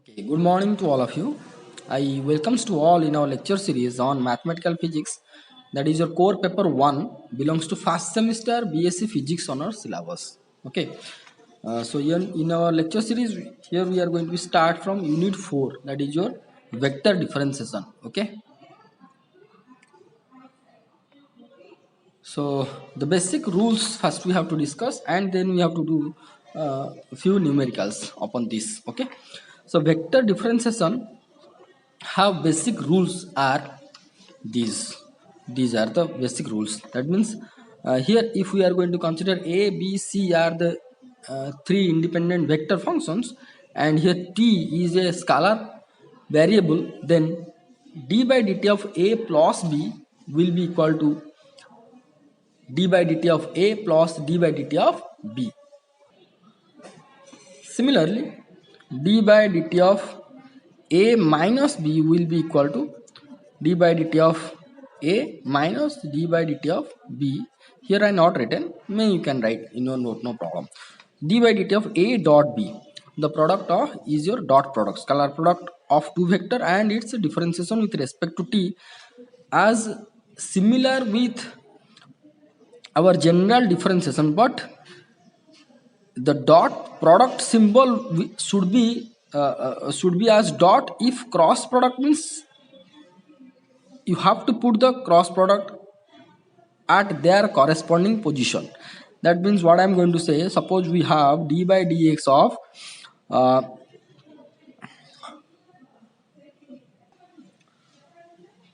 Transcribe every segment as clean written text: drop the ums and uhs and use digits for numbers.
Okay, good morning to all of you. I welcomes to all in our lecture series on mathematical physics. That is your core paper 1 belongs to first semester BSc Physics on our syllabus. Okay. So here in our lecture series here we are going to start from unit 4, that is your vector differentiation. Okay. So the basic rules first we have to discuss, and then we have to do a few numericals upon this. Okay. So vector differentiation have basic rules are these are the basic rules. That means here if we are going to consider a, b, c are the three independent vector functions, and here t is a scalar variable, then d by dt of a plus b will be equal to d by dt of a plus d by dt of b. Similarly, d by dt of a minus b will be equal to d by dt of a minus d by dt of b. Here I not written, may you can write in your note, no problem. D by dt of a dot b, the product of is your dot product, scalar product of two vector and its differentiation with respect to t, as similar with our general differentiation, but the dot product symbol should be as dot if cross product means you have to put the cross product at their corresponding position. That means what I'm going to say, suppose we have d by dx of uh,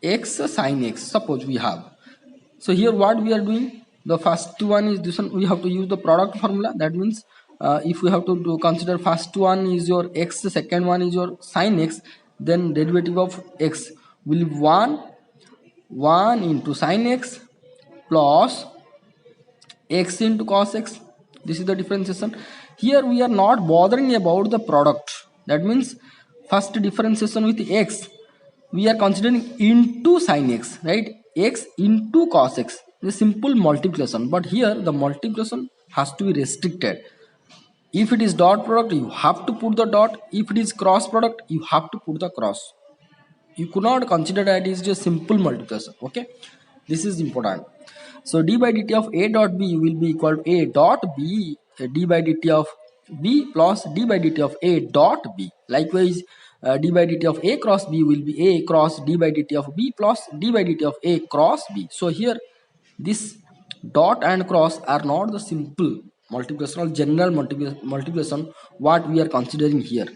x sin x, suppose we have. So here what we are doing, the first one is this one, we have to use the product formula. That means if we have to consider first one is your x, the second one is your sin x, then derivative of x will be 1 into sin x plus x into cos x. This is the differentiation. Here we are not bothering about the product. That means first differentiation with x we are considering into sin x, right? X into cos x, the simple multiplication, but here the multiplication has to be restricted. If it is dot product you have to put the dot, if it is cross product you have to put the cross. You could not consider that it is just simple multiplication. Okay, this is important. So d by dt of a dot b will be equal to a dot b d by dt of b plus d by dt of a dot b. Likewise, d by dt of a cross b will be a cross d by dt of b plus d by dt of a cross b. So here this dot and cross are not the simple multiplication or general multiplication what we are considering here.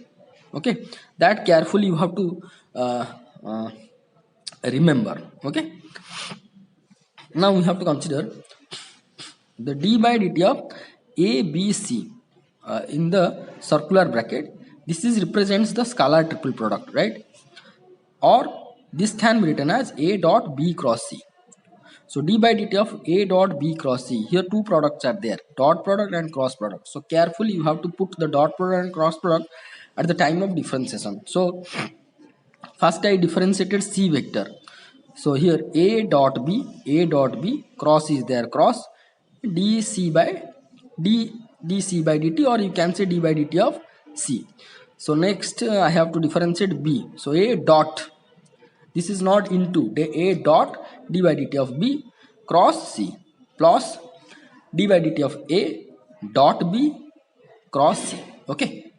Okay, that carefully you have to uh, uh, remember. Okay, now we have to consider the d by dt of a b c in the circular bracket. This is represents the scalar triple product, right? Or this can be written as a dot b cross c. So d by dt of a dot b cross c, here two products are there, dot product and cross product. So carefully you have to put the dot product and cross product at the time of differentiation. So first I differentiated c vector. So here a dot b cross is there, cross dc by dc by dt, or you can say d by dt of c. So next I have to differentiate b. So a dot, this is not into, the a dot d by dt of b cross c plus d by dt of a dot b cross c. Okay.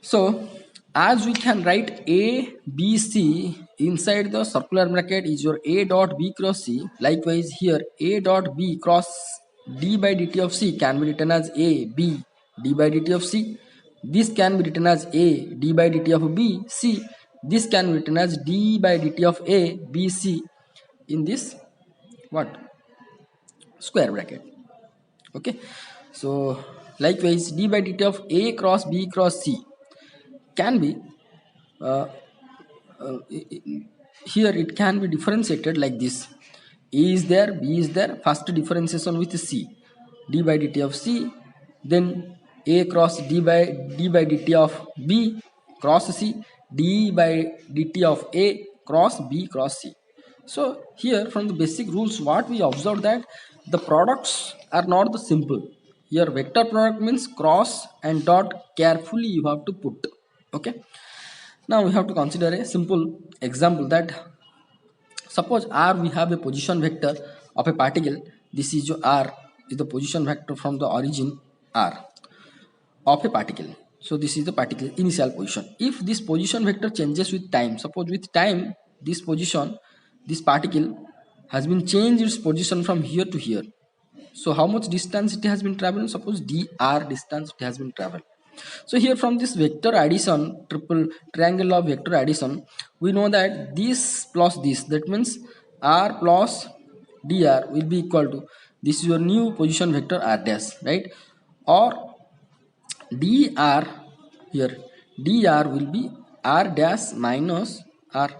So as we can write a b c inside the circular bracket is your a dot b cross c. Likewise here a dot b cross d by dt of c can be written as a b d by dt of c. This can be written as a d by dt of b c. This can be written as d by dt of a b c in this what square bracket. Okay, so likewise d by dt of a cross b cross c can be uh, uh, here it can be differentiated like this. A is there, b is there, first differentiation with c, d by dt of c, then a cross d by dt of b cross c, d by dt of a cross b cross c. So here from the basic rules what we observe that the products are not the simple. Here vector product means cross and dot carefully you have to put. Okay. Now we have to consider a simple example that suppose r we have a position vector of a particle. This is your r is the position vector from the origin r of a particle. So this is the particle initial position. If this position vector changes with time, suppose with time this position, this particle has been changed its position from here to here. So how much distance it has been traveled? Suppose dr distance it has been traveled. So here from this vector addition, triple triangle of vector addition, we know that this plus this, that means r plus dr will be equal to, this is your new position vector r dash, right? Or dr, here dr will be r dash minus r,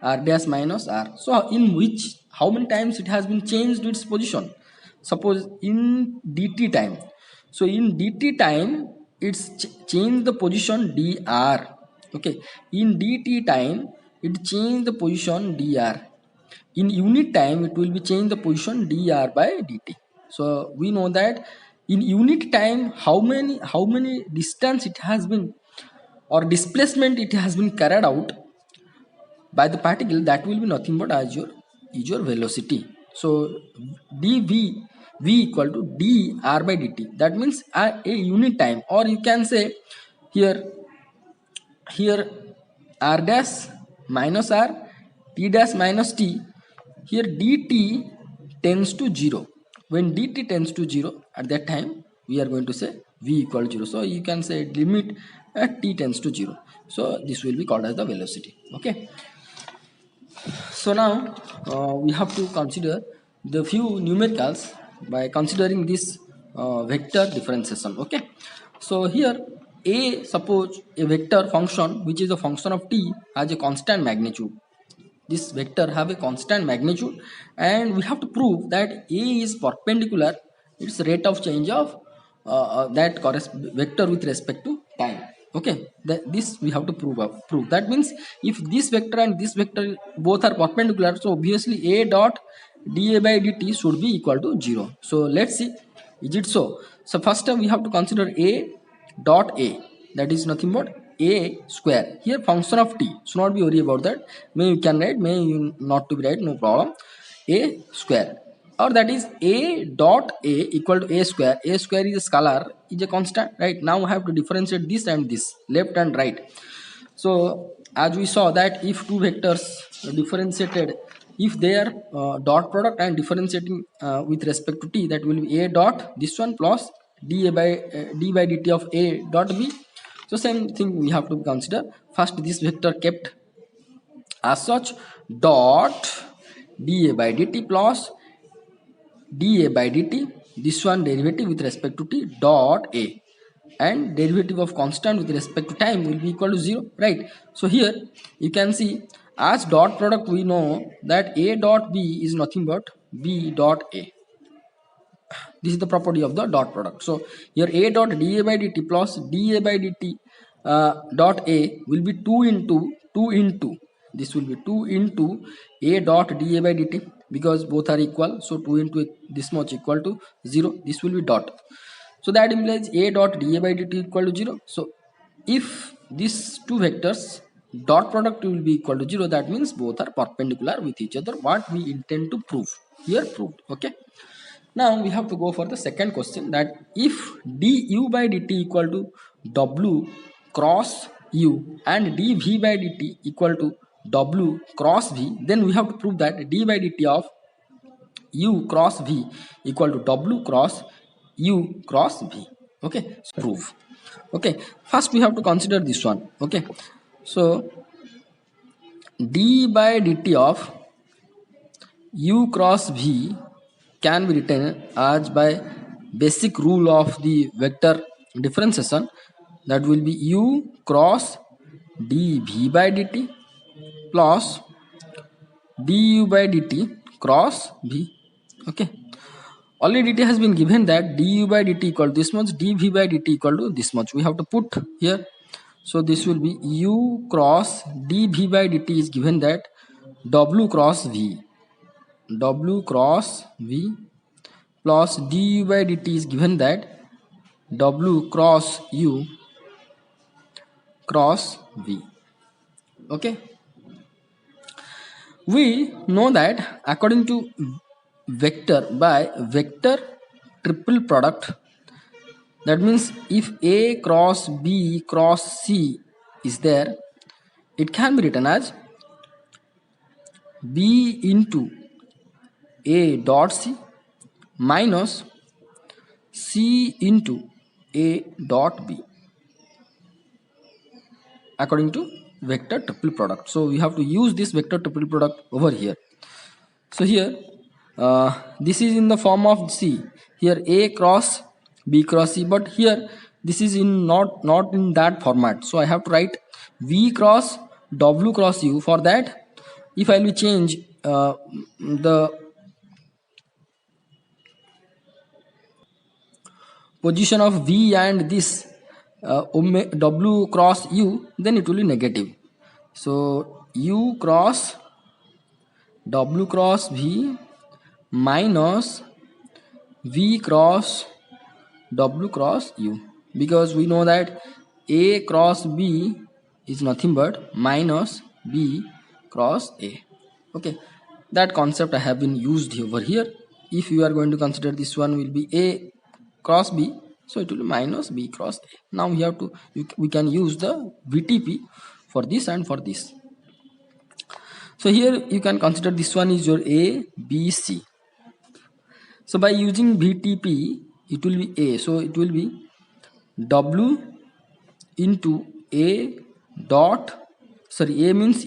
r dash minus r. So in which, how many times it has been changed its position? Suppose in dt time, so in dt time it's changed the position dr. Okay, in dt time it changed the position dr. In unit time it will be change the position dr by dt. So we know that in unit time how many distance it has been, or displacement it has been carried out by the particle, that will be nothing but as your velocity. So dv v equal to dr by dt, that means a unit time, or you can say here r dash minus r, t dash minus t. Here dt tends to 0. When dt tends to 0, at that time we are going to say v equal to 0. So you can say limit at t tends to 0. So this will be called as the velocity. Okay. So now we have to consider the few numericals by considering this vector differentiation. Okay. So here suppose a vector function which is a function of t has a constant magnitude. This vector have a constant magnitude, and we have to prove that a is perpendicular its rate of change of that vector with respect to time. Okay, this we have to prove. That means if this vector and this vector both are perpendicular, so obviously a dot dA by dt should be equal to 0. So let's see, is it so? So first time we have to consider a dot a, that is nothing but a square. Here function of t, so not be worry about that. May you can write, may you not to be right, no problem. A square, or that is a dot a equal to a square. A square is a scalar, is a constant, right? Now I have to differentiate this and this, left and right. So as we saw that if two vectors differentiated, if they are dot product and differentiating with respect to t, that will be a dot this one plus d by dt of a dot b. So same thing we have to consider. First this vector kept as such, dot dA by dt plus dA by dt, this one derivative with respect to t dot a, and derivative of constant with respect to time will be equal to 0, right? So here you can see as dot product we know that a dot b is nothing but b dot a. This is the property of the dot product. So here a dot dA by dt plus dA by dt dot a will be 2 into this will be 2 into a dot dA by dt, because both are equal. So 2 into this much equal to 0. This will be dot. So that implies a dot dA by dt equal to 0. So if these two vectors dot product will be equal to 0, that means both are perpendicular with each other. What we intend to prove here proved. Okay. Now we have to go for the second question, that if du by dt equal to w cross u and dv by dt equal to w cross v, then we have to prove that d by dt of u cross v equal to w cross u cross v. Okay, so prove. Okay, first we have to consider this one. Okay, so d by dt of u cross v can be written as by basic rule of the vector differentiation, that will be u cross dv by dt plus du by dt cross v. Okay, already it has been given that du by dt equal to this much, dv by dt equal to this much. We have to put here. So this will be u cross dv by dt is given that w cross v plus du by dt is given that W cross U cross V. Okay, we know that according to vector by vector triple product, that means if A cross B cross C is there, it can be written as B into A dot C minus C into A dot B according to vector triple product. So we have to use this vector triple product over here. So here this is in the form of C, here A cross B cross C, but here this is in not in that format. So I have to write V cross W cross U. For that, if I will change the position of V and this W cross U, then it will be negative. So U cross W cross V minus V cross W cross U, because we know that A cross B is nothing but minus B cross A. Okay, that concept I have been used over here. If you are going to consider this one will be A cross B, so it will be minus B cross A. Now we have to we can use the VTP for this and for this. So here you can consider this one is your A B C. So by using VTP, it will be A. So it will be W into A dot, sorry, A means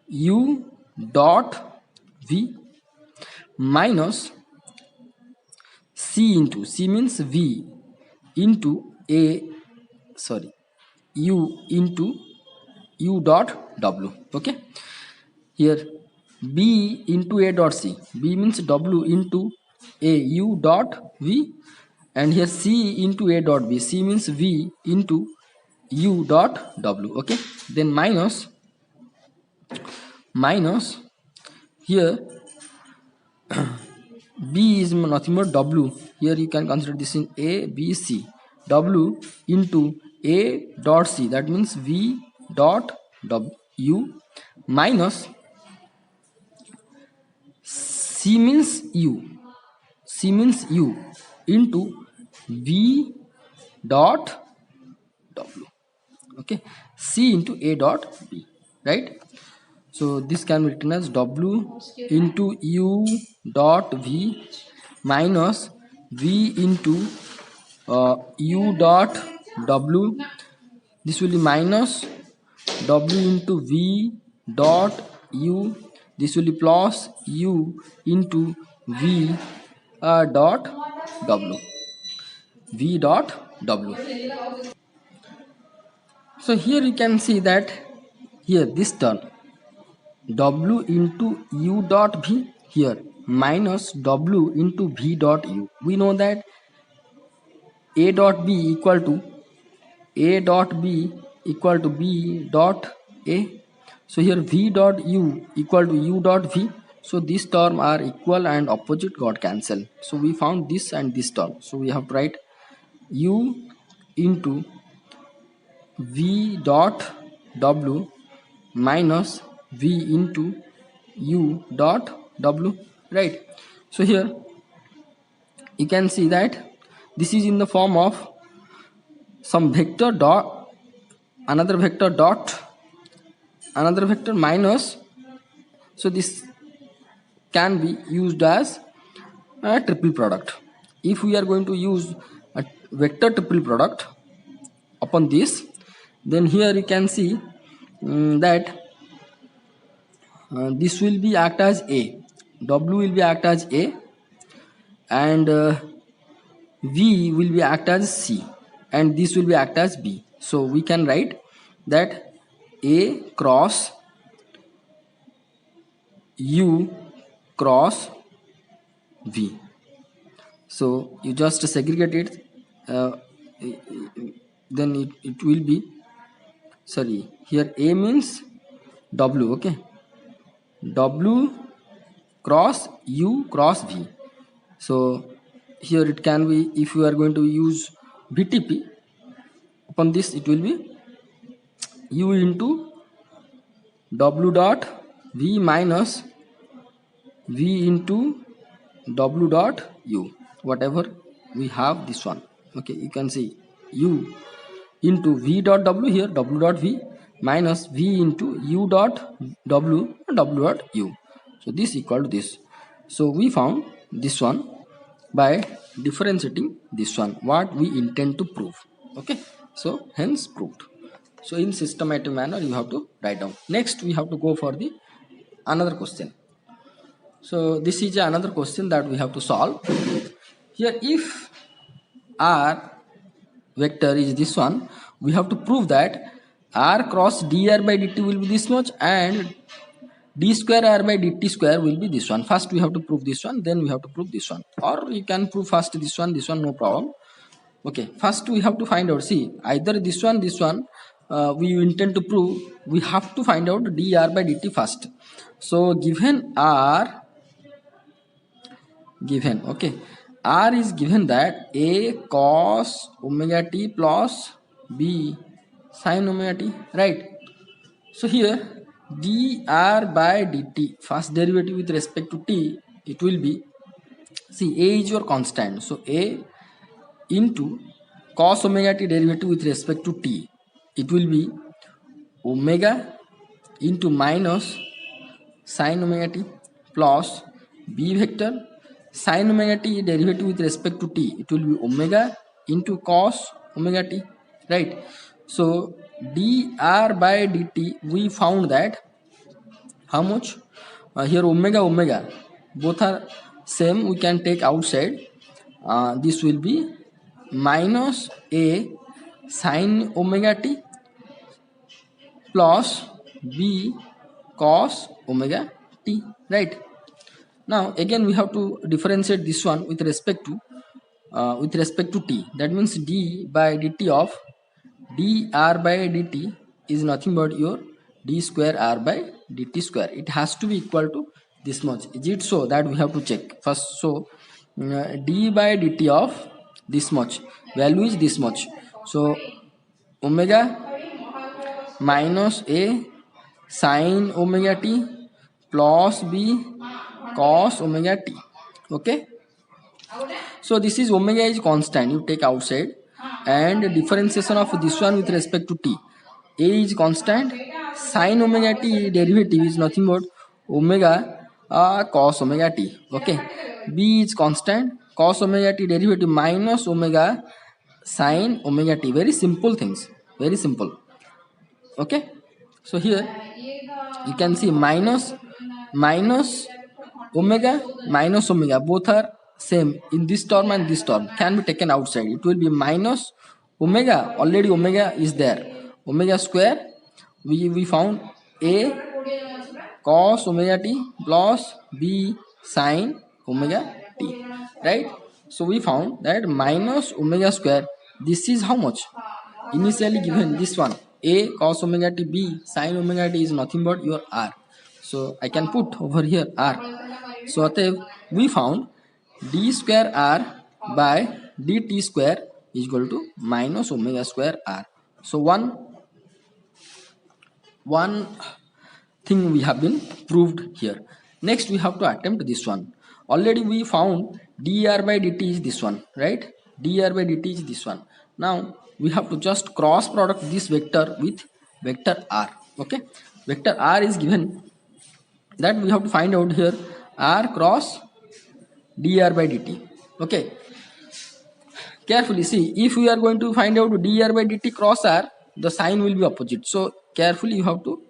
U dot V minus C into, C means V into A, sorry, U into U dot W. Okay. Here B into A dot C, B means W into A U dot V, and here C into A dot B, C means V into U dot W. Okay, then minus here B is nothing but W. Here you can consider this in A B C, W into A dot C, that means V dot W minus C means U into V dot W. Okay, C into A dot B, right? So this can be written as W into U dot V minus V into U dot W. This will be minus W into V dot U. This will be plus U into V dot W. V dot W. So here you can see that here this term W into U dot V, here minus W into V dot U. We know that A dot B equal to A dot B equal to B dot A. So here V dot U equal to U dot V. So these terms are equal and opposite got cancelled. So we found this and this term. So we have to write U into V dot W minus V into U dot W, right? So here you can see that this is in the form of some vector dot, another vector dot, another vector minus. So this can be used as a triple product. If we are going to use a vector triple product upon this, then here you can see that this will be act as A, W will be act as A, and V will be act as C, and this will be act as B. So we can write that A cross U cross V. So you just segregate it, then it will be, sorry, here A means W, okay, W cross U cross V. So here it can be, if you are going to use VTP. Upon this it will be U into W dot V minus V into W dot U, whatever we have this one. Okay, you can see U into V dot W, here W dot V minus V into U dot W dot U. So this equal to this. So we found this one by differentiating this one, what we intend to prove. Okay, so hence proved. So in systematic manner you have to write down. Next we have to go for the another question. So this is another question that we have to solve. Here if R vector is this one, we have to prove that R cross dr by dt will be this much and d square r by dt square will be this one. First we have to prove this one, then we have to prove this one, or you can prove first this one, no problem. Okay, first we have to find out, see, either this one we intend to prove, we have to find out dr by dt first. So given R, okay, R is given that A cos omega t plus B sin omega t, right? So here dr by dt, first derivative with respect to t, it will be, see, A is your constant, so A into cos omega t derivative with respect to t, it will be omega into minus sin omega t plus B vector sin omega t derivative with respect to t, it will be omega into cos omega t, right? So dr by dt, we found that how much, here omega both are same, we can take outside, this will be minus A sin omega t plus B cos omega t, right? Now again we have to differentiate this one with respect to t. That means d by dt of dr by dt is nothing but your d square r by dt square. It has to be equal to this much. Is it so? That we have to check first. So d by dt of this much, value is this much. So omega minus A sin omega t plus B cos omega t. Okay, so this is omega is constant, you take outside, and differentiation of this one with respect to t. A is constant, sin omega t derivative is nothing but omega cos omega t. Okay, B is constant, cos omega t derivative minus omega sin omega t. Very simple things, very simple. Okay, so here you can see minus omega minus omega, both are same in this term, and this term can be taken outside. It will be minus omega, already omega is there, omega square, we found A cos omega t plus B sin omega t, right? So we found that minus omega square, this is how much initially given, this one A cos omega t, B sin omega t is nothing but your R. So I can put over here R. So we found d square R by dt square is equal to minus omega square R. So one thing we have been proved here. Next we have to attempt this one. Already we found dr by dt is this one, right? Dr by dt is this one. Now we have to just cross product this vector with vector R. Okay, vector R is given, that we have to find out here R cross dr by dt. Okay, carefully see, if we are going to find out dr by dt cross R, the sign will be opposite. So carefully you have to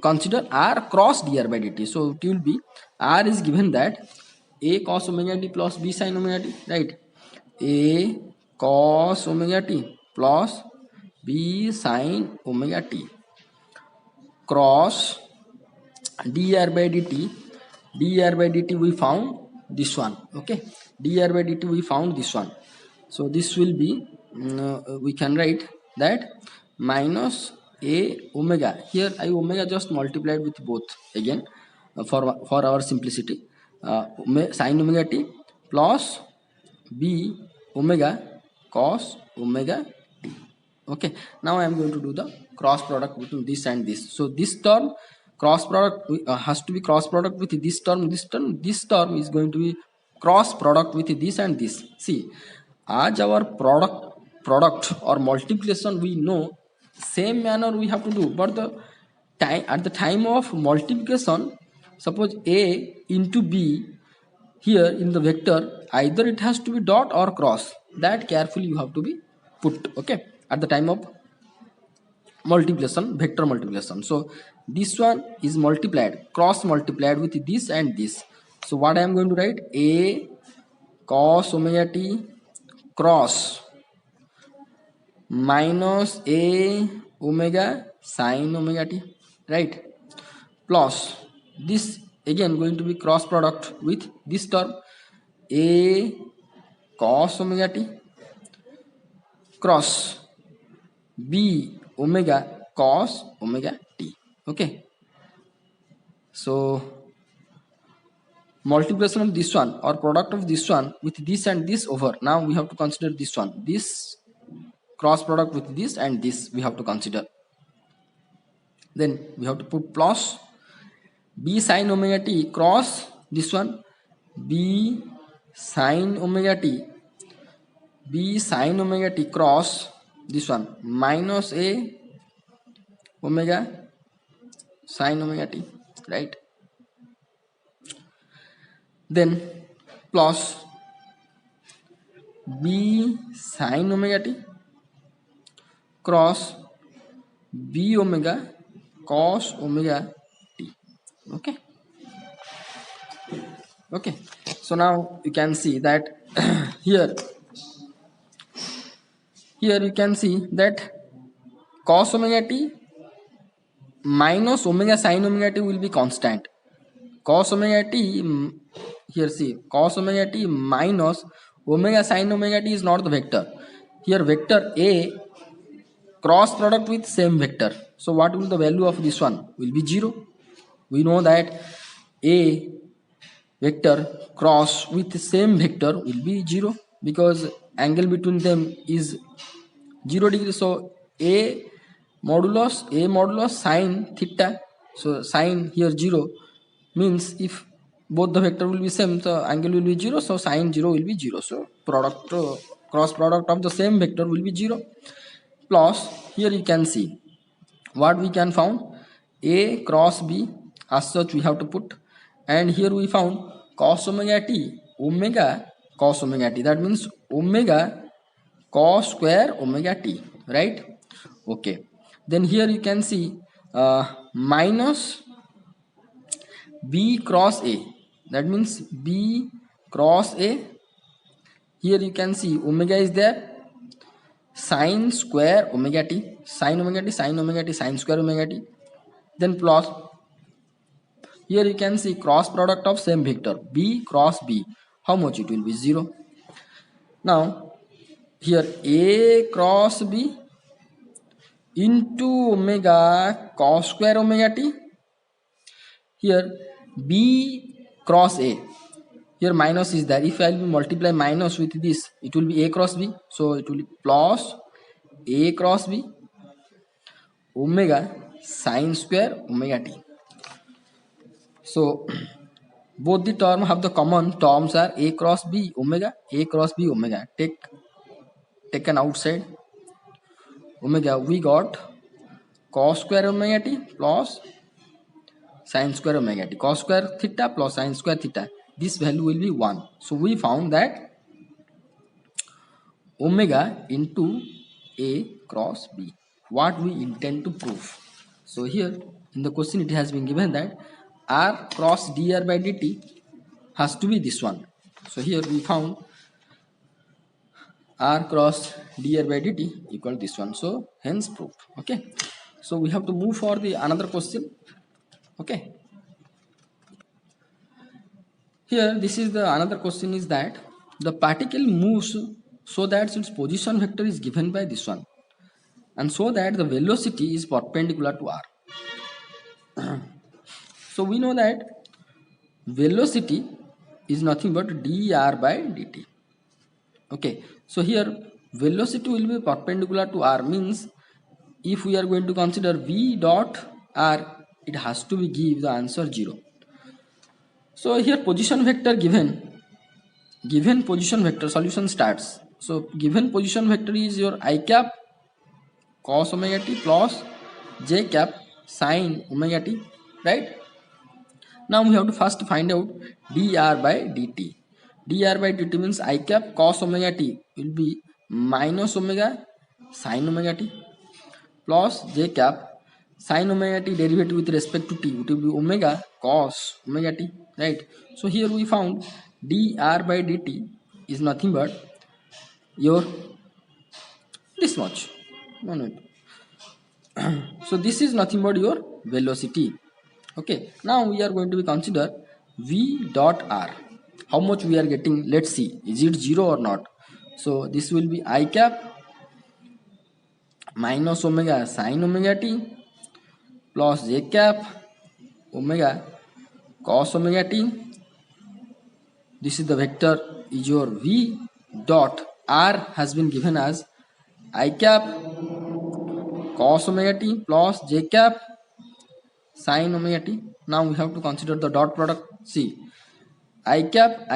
consider R cross dr by dt. So it will be, R is given that A cos omega t plus B sin omega t, right? A cos omega t plus B sin omega t cross dr by dt. Dr by dt we found this one. Okay, dr by dt we found this one. So this will be, we can write that minus A omega, here I omega just multiplied with both again for our simplicity, sin omega t plus B omega cos omega t. Okay, now I am going to do the cross product between this and this. So this term cross product has to be cross product with this term is going to be cross product with this and this. See, as our product or multiplication we know same manner we have to do, but the time at the time of multiplication, suppose a into b, here in the vector either it has to be dot or cross, that carefully you have to be put. Okay, at the time of multiplication, vector multiplication. So this one is multiplied, cross multiplied with this and this. So what I am going to write, a cos omega t cross minus a omega sin omega t, right, plus this again going to be cross product with this term, a cos omega t cross b omega cos omega t. Okay, so multiplication of this one or product of this one with this and this over, now we have to consider this one, this cross product with this and this we have to consider. Then we have to put plus b sin omega t cross this one, b sin omega t, b sin omega t cross this one minus a omega sin omega t, right? Then plus b sin omega t cross b omega cos omega t. Okay, okay, so now you can see that here you can see that cos omega t minus omega sin omega t will be constant. Cos omega t, here see, cos omega t minus omega sin omega t is not the vector. Here vector a cross product with same vector. So what will the value of this one will be 0. We know that a vector cross with same vector will be 0 because angle between them is 0 degree. So a modulus sin theta, so sin here 0 means if both the vector will be same, the angle will be 0, so sin 0 will be 0. So product cross product of the same vector will be 0. Plus here you can see what we can found, a cross b as such we have to put, and here we found cos omega t omega cos omega t, that means omega cos square omega t, right? Okay, then here you can see minus b cross a, that means b cross a, here you can see omega is there, sin square omega t, sin omega t, sin omega t, sin square omega t. Then plus here you can see cross product of same vector b cross b, how much it will be 0. Now here a cross b into omega cos square omega t, here b cross a, here minus is there, if I will multiply minus with this it will be a cross b, so it will be plus a cross b omega sin square omega t. So both the term have the common terms are a cross b omega, a cross b omega, taken outside omega we got cos square omega t plus sin square omega t, cos square theta plus sin square theta, this value will be 1. So we found that omega into a cross b, what we intend to prove. So here in the question it has been given that r cross dr by dt has to be this one. So here we found r cross dr by dt equal this one, so hence proved. Okay, so we have to move for the another question. Okay, here this is the another question is that the particle moves so that its position vector is given by this one and so that the velocity is perpendicular to r. So we know that velocity is nothing but dr by dt. Okay, so here velocity will be perpendicular to r, means if we are going to consider v dot r, it has to be give the answer 0. So here position vector given position vector solution starts. So given position vector is your I cap cos omega t plus j cap sin omega t, right? Now we have to first find out dr by dt. Dr by dt means I cap cos omega t will be minus omega sin omega t plus j cap sin omega t derivative with respect to t, it will be omega cos omega t, right? So here we found dr by dt is nothing but your this much. No, no. So this is nothing but your velocity. Okay, now we are going to be consider v dot r. How much we are getting? Let's see. Is it 0 or not? So this will be I cap minus omega sin omega t plus j cap omega cos omega t. This is the vector is your v dot r has been given as I cap cos omega t plus j cap sin omega t. Now we have to consider the dot product. See, I cap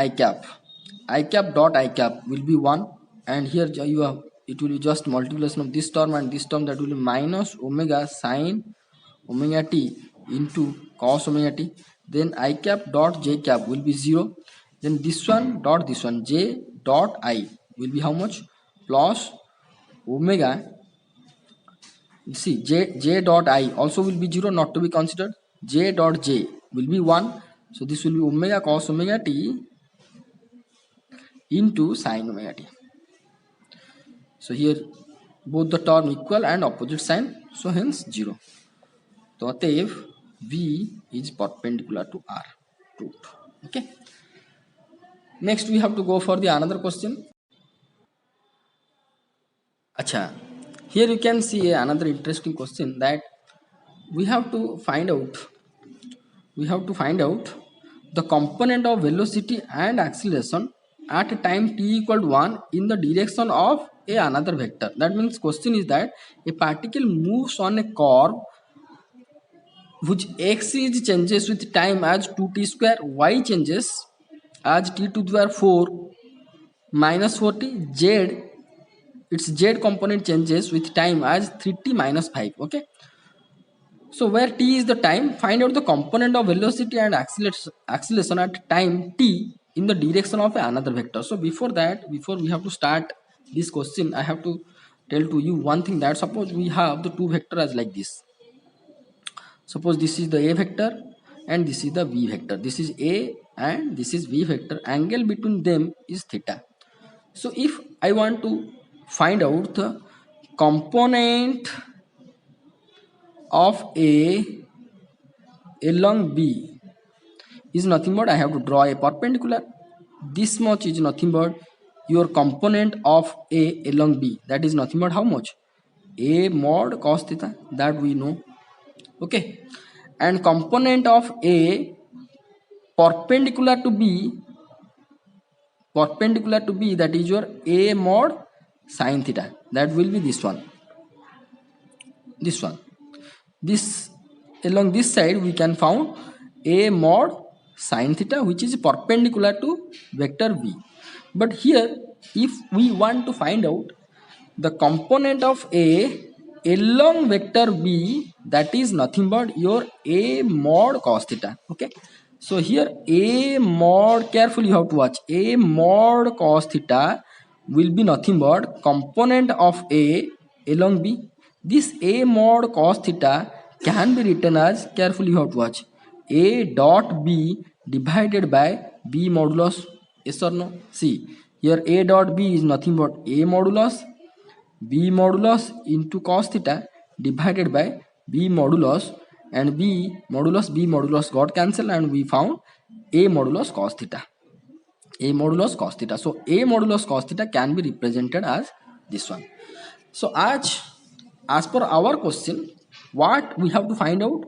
dot I cap will be 1, and here you have it will be just multiplication of this term and this term, that will be minus omega sin omega t into cos omega t. Then I cap dot j cap will be 0. Then this one j dot I will be how much? Plus omega. See, j dot I also will be 0, not to be considered. J dot j will be 1. So this will be omega cos omega t into sin omega t. So here both the term equal and opposite sign, so hence 0. So अतएव v is perpendicular to r. Proved. Okay. Next we have to go for the another question. Acha. Here you can see another interesting question, that we have to find out the component of velocity and acceleration at a time t equal to 1 in the direction of another vector. That means question is that a particle moves on a curve which x is changes with time as 2t square, y changes as t to the power 4 minus 4t, z its z component changes with time as 3t minus 5. Okay. So where t is the time, find out the component of velocity and acceleration at time t in the direction of another vector. So before we have to start this question, I have to tell to you one thing, that suppose we have the two vectors like this. Suppose this is the a vector and this is the v vector. This is a and this is v vector. Angle between them is theta. So if I want to find out the component of a along b is nothing but I have to draw a perpendicular. This much is nothing but your component of a along b, that is nothing but how much? A mod cos theta, that we know. Okay, and component of a perpendicular to b, that is your a mod sin theta, that will be this one. This along this side we can found a mod sin theta, which is perpendicular to vector v. But here if we want to find out the component of a along vector b, that is nothing but your a mod cos theta. Okay, so here a mod, carefully you have to watch, a mod cos theta will be nothing but component of a along b. This a mod cos theta can be written as, carefully you have to watch, a dot b divided by b modulus. Yes or no? See, here a dot b is nothing but a modulus b modulus into cos theta divided by b modulus, and b modulus got cancelled, and we found a modulus cos theta. So a modulus cos theta can be represented as this one. So as per our question, what we have to find out,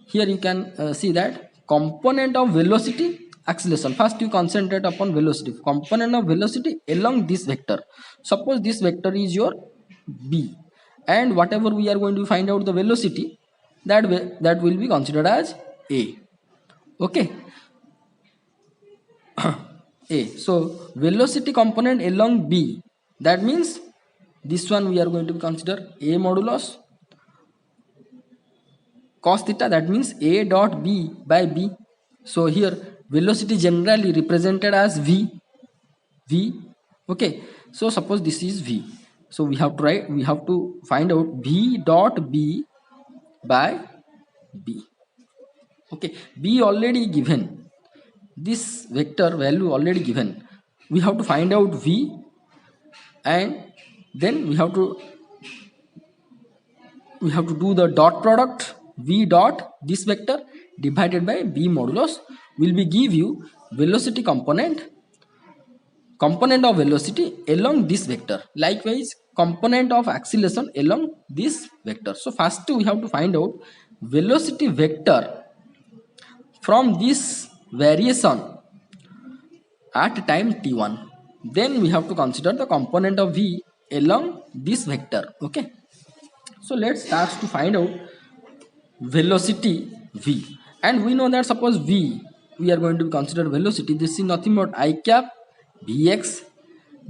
here you can see that component of velocity acceleration. First you concentrate upon velocity, component of velocity along this vector. Suppose this vector is your b, and whatever we are going to find out the velocity, that will be considered as a. Okay. A. So velocity component along b, that means this one we are going to consider a modulus cos theta, that means a dot b by b. So here velocity generally represented as v. Okay, so suppose this is v, so we have to find out v dot b by b. Okay, b already given, this vector value already given, we have to find out v, and then we have to do the dot product v dot this vector divided by b modulus will be give you velocity component of velocity along this vector, likewise component of acceleration along this vector. So first we have to find out velocity vector from this variation at time t1, then we have to consider the component of v along this vector. Okay, so let's start to find out velocity v, and we know that suppose v, we are going to consider velocity, this is nothing but I cap vx,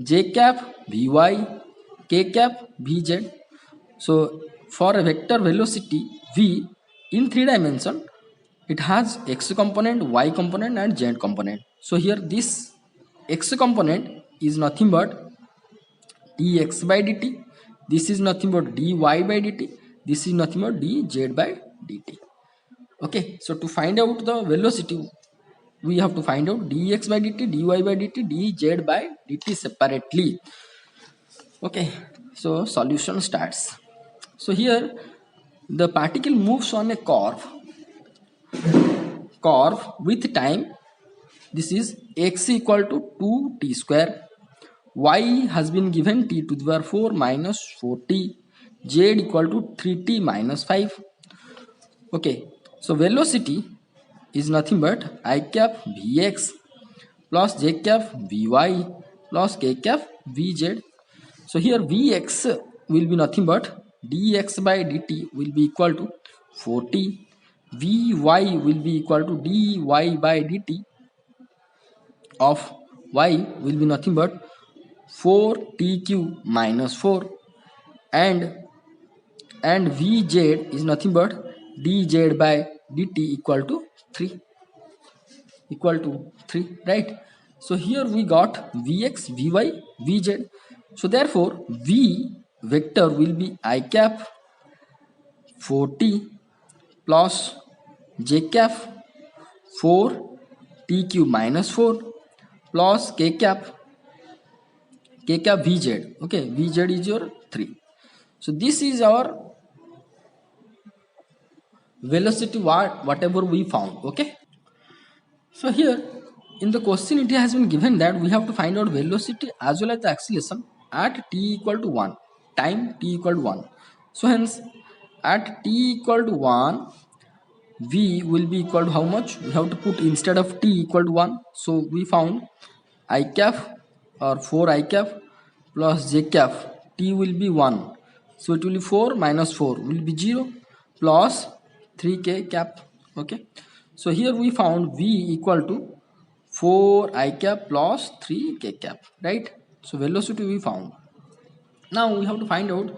j cap vy, k cap vz. So for a vector velocity v in 3 dimension, it has x component, y component and z component. So here this x component is nothing but dx by dt, this is nothing but dy by dt, this is nothing but dz by dt. Okay, so to find out the velocity, we have to find out dx by dt, dy by dt, dz by dt separately. Okay, so solution starts. So here the particle moves on a curve with time. This is x equal to 2t square, y has been given t to the power 4 minus 4t, z equal to 3t minus 5. Okay, so velocity is nothing but I cap vx plus j cap vy plus k cap vz. So here vx will be nothing but dx by dt will be equal to 4t, vy will be equal to dy by dt of y will be nothing but 4tq minus 4, and vz is nothing but dz by dt equal to 3, right? So here we got vx, vy, vz. So therefore v vector will be I cap 4t plus j cap 4 tq minus 4 plus k cap vz. Okay, vz is your 3. So this is our velocity whatever we found. Okay, so here in the question it has been given that we have to find out velocity as well as the acceleration at t equal to 1, time t equal to 1. So hence at t equal to 1, v will be equal to how much? We have to put instead of t equal to 1. So we found I cap or 4 I cap plus j cap, t will be 1. So it will be 4 minus 4 will be 0 plus 3k cap. Okay, so here we found v equal to 4 I cap plus 3 k cap, right? So velocity we found. Now we have to find out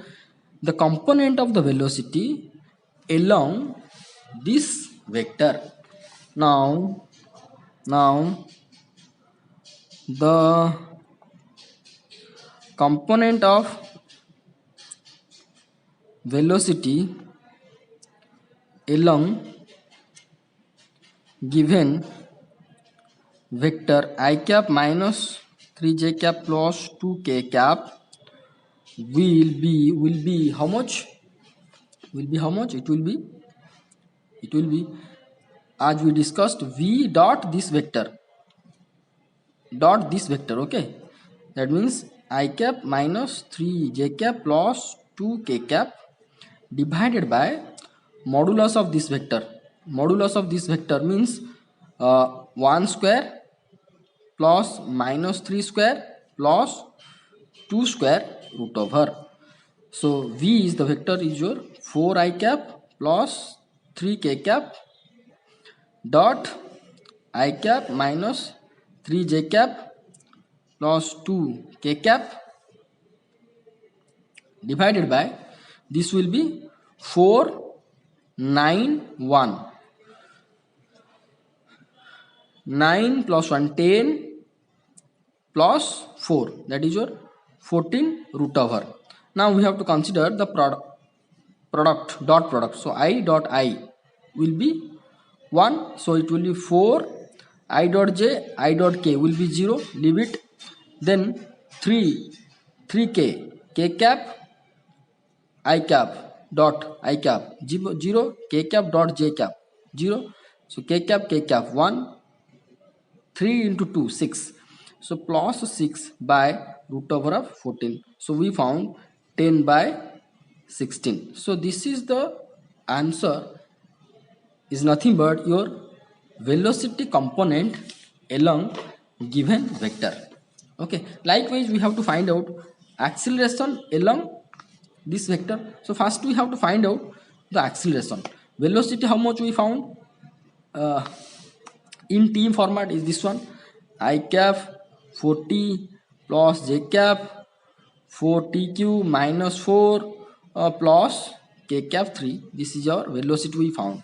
the component of the velocity along this vector. Now the component of velocity along given vector I cap minus 3j cap plus 2k cap will be how much? It will be as we discussed v dot this vector. Okay, that means I cap minus 3j cap plus 2k cap divided by modulus of this vector. Modulus of this vector means 1 square plus minus 3 square plus 2 square root over. So V is the vector is your 4 I cap plus 3 k cap dot I cap minus 3 j cap plus 2 k cap divided by this will be 4 9 1 9 plus 1 10 plus 4, that is your 14 root over. Now we have to consider the dot product. So I dot I will be 1, so it will be 4, I dot j I dot k will be 0, leave it. Then 3 3k k cap I cap dot I cap 0, k cap dot j cap 0, so k cap 1, 3 into 2 6, so plus 6 by root over of 14. So we found 10 by 16. So this is the answer, is nothing but your velocity component along given vector. Okay, likewise we have to find out acceleration along this vector. So first we have to find out the acceleration. Velocity, how much we found in t format is this one, I cap 40 plus j cap 4tq minus 4 plus k cap 3. This is our velocity we found.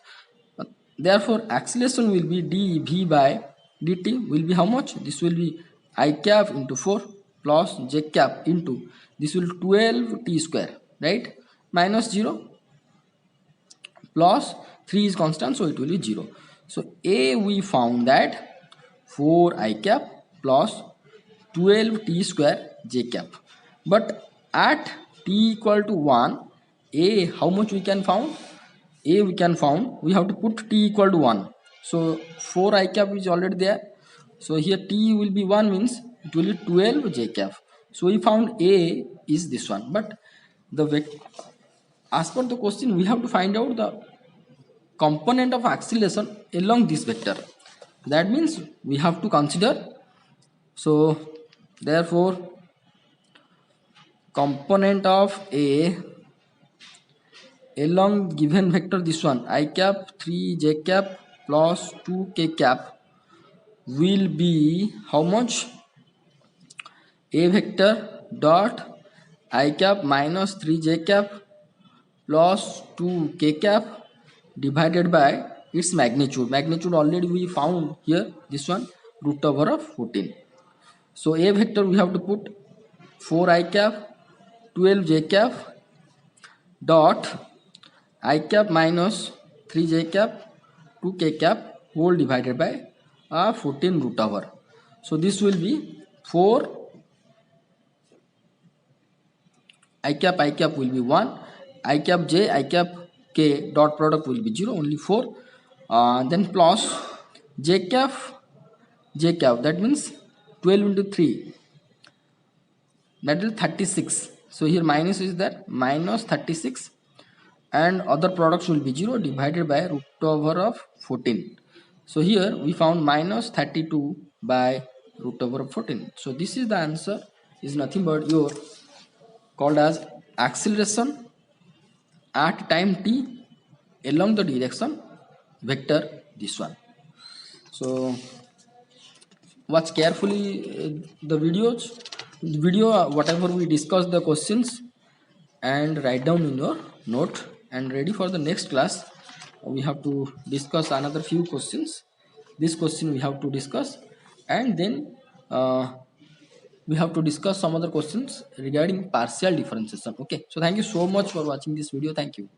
Therefore acceleration will be dv by dt will be how much? This will be I cap into 4 plus j cap into this will 12 t square, right, minus 0 plus 3 is constant, so it will be 0. So A we found that 4 I cap plus 12 t square j cap. But at t equal to 1, A how much we can found? A we can found, we have to put t equal to 1. So 4 I cap is already there. So here t will be 1 means it will be 12 j cap. So we found A is this one. But the as per the question we have to find out the component of acceleration along this vector. That means we have to consider. So therefore component of A along given vector, this one I cap 3 j cap plus 2 k cap will be how much? A vector dot I cap minus 3 j cap plus 2 k cap divided by its magnitude. Magnitude already we found here, this one root over of 14. So A vector we have to put 4 I cap 12 j cap dot I cap minus 3 j cap 2 k cap whole divided by 14 root over. So this will be 4 I cap will be 1, I cap j I cap k dot product will be 0, only 4, then plus j cap that means 12 into 3, that is 36. So here minus is that minus 36 and other products will be 0 divided by root over of 14. So here we found minus 32 by root over of 14. So this is the answer, is nothing but your called as acceleration at time t along the direction vector, this one. So watch carefully the video whatever we discuss the questions, and write down in your note, and ready for the next class. We have to discuss another few questions. This question we have to discuss, and then we have to discuss some other questions regarding partial differentiation. Okay, so thank you so much for watching this video. Thank you.